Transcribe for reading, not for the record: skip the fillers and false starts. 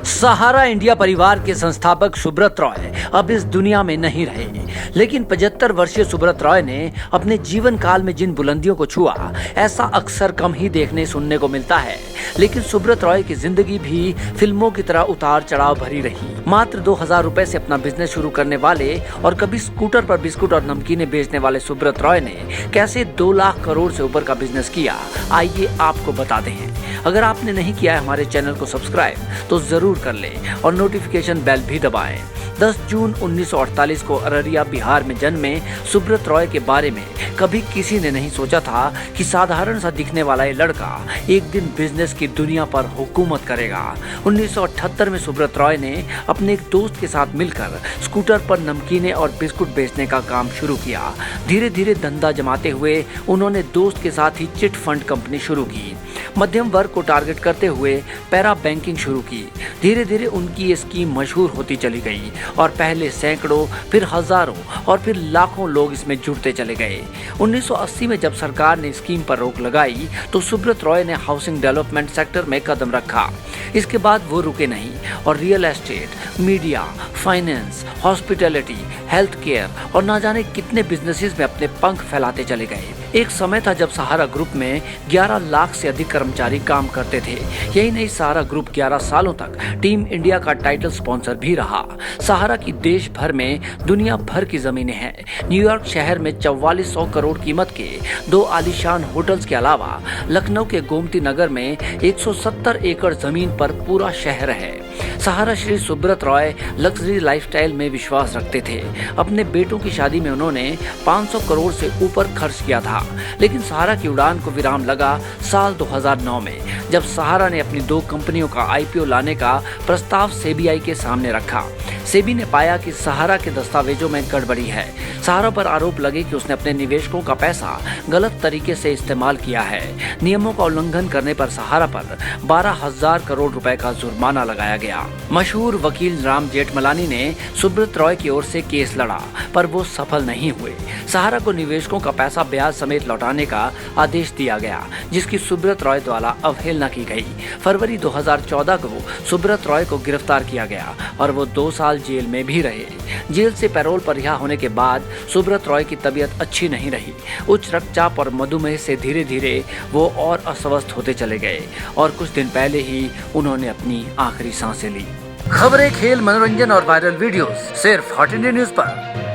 सहारा India परिवार के संस्थापक सुब्रत रॉय अब इस दुनिया में नहीं रहे, लेकिन 75 वर्षीय सुब्रत रॉय ने अपने जीवन काल में जिन बुलंदियों को छुआ, ऐसा अक्सर कम ही देखने सुनने को मिलता है। लेकिन सुब्रत रॉय की जिंदगी भी फिल्मों की तरह उतार चढ़ाव भरी रही। मात्र 2000 रुपए से अपना बिजनेस शुरू करने वाले और कभी स्कूटर पर बिस्कुट और नमकीनें बेचने वाले सुब्रत रॉय ने कैसे 2 लाख करोड़ से ऊपर का बिजनेस किया, आइए आपको बताते हैं। अगर आपने नहीं किया है हमारे चैनल को सब्सक्राइब तो जरूर कर लें और नोटिफिकेशन बेल भी दबाएं। 10 जून 1948 को अररिया बिहार में जन्मे सुब्रत रॉय के बारे में कभी किसी ने नहीं सोचा था कि साधारण सा दिखने वाला ये लड़का एक दिन बिजनेस की दुनिया पर हुकूमत करेगा। 1978 में सुब्रत रॉय ने अपने एक दोस्त के साथ मिलकर स्कूटर पर नमकीनें और बिस्कुट बेचने का काम शुरू किया। धीरे धीरे धंधा जमाते हुए उन्होंने दोस्त के साथ ही चिट फंड कंपनी शुरू की। मध्यम वर्ग को टारगेट करते हुए पैरा बैंकिंग शुरू की। धीरे धीरे उनकी ये स्कीम मशहूर होती चली गई और पहले सैकड़ों, फिर हजारों और फिर लाखों लोग इसमें जुड़ते चले गए। 1980 में जब सरकार ने स्कीम पर रोक लगाई तो सुब्रत रॉय ने हाउसिंग डेवलपमेंट सेक्टर में कदम रखा। इसके बाद वो रुके नहीं और real estate, media, finance, hospitality, health care और ना जाने कितने बिजनेसेस में अपने पंख फैलाते चले गए। एक समय था जब सहारा ग्रुप में 11 लाख से अधिक कर्मचारी काम करते थे। यही नहीं, सहारा ग्रुप 11 सालों तक टीम इंडिया का टाइटल स्पॉन्सर भी रहा। सहारा की देश भर में दुनिया भर की जमीनें हैं। न्यूयॉर्क शहर में 4400 करोड़ कीमत के 2 आलीशान होटल्स के अलावा लखनऊ के गोमती नगर में 170 एकड़ जमीन पर पूरा शहर है। सहारा श्री सुब्रत रॉय लग्जरी लाइफस्टाइल में विश्वास रखते थे। अपने बेटों की शादी में उन्होंने 500 करोड़ से ऊपर खर्च किया था। लेकिन सहारा की उड़ान को विराम लगा साल 2009 में, जब सहारा ने अपनी 2 कंपनियों का आईपीओ लाने का प्रस्ताव सीबीआई के सामने रखा। सेबी ने पाया कि सहारा के दस्तावेजों में गड़बड़ी है। सहारा पर आरोप लगे कि उसने अपने निवेशकों का पैसा गलत तरीके से इस्तेमाल किया है। नियमों का उल्लंघन करने पर सहारा पर 12,000 करोड़ रुपए का जुर्माना लगाया गया। मशहूर वकील राम जेठमलानी ने सुब्रत रॉय की ओर से केस लड़ा, पर वो सफल नहीं हुए। सहारा को निवेशकों का पैसा ब्याज समेत लौटाने का आदेश दिया गया, जिसकी सुब्रत रॉय द्वारा अवहेलना की गई। फरवरी 2014 को सुब्रत रॉय को गिरफ्तार किया गया और वो 2 साल जेल में भी रहे। जेल से पैरोल पर रिहा होने के बाद सुब्रत रॉय की तबीयत अच्छी नहीं रही। उच्च रक्तचाप और मधुमेह से धीरे धीरे वो और अस्वस्थ होते चले गए और कुछ दिन पहले ही उन्होंने अपनी आखिरी सांसें ली। खबरें, खेल, मनोरंजन और वायरल वीडियोस सिर्फ हॉट इंडिया न्यूज पर।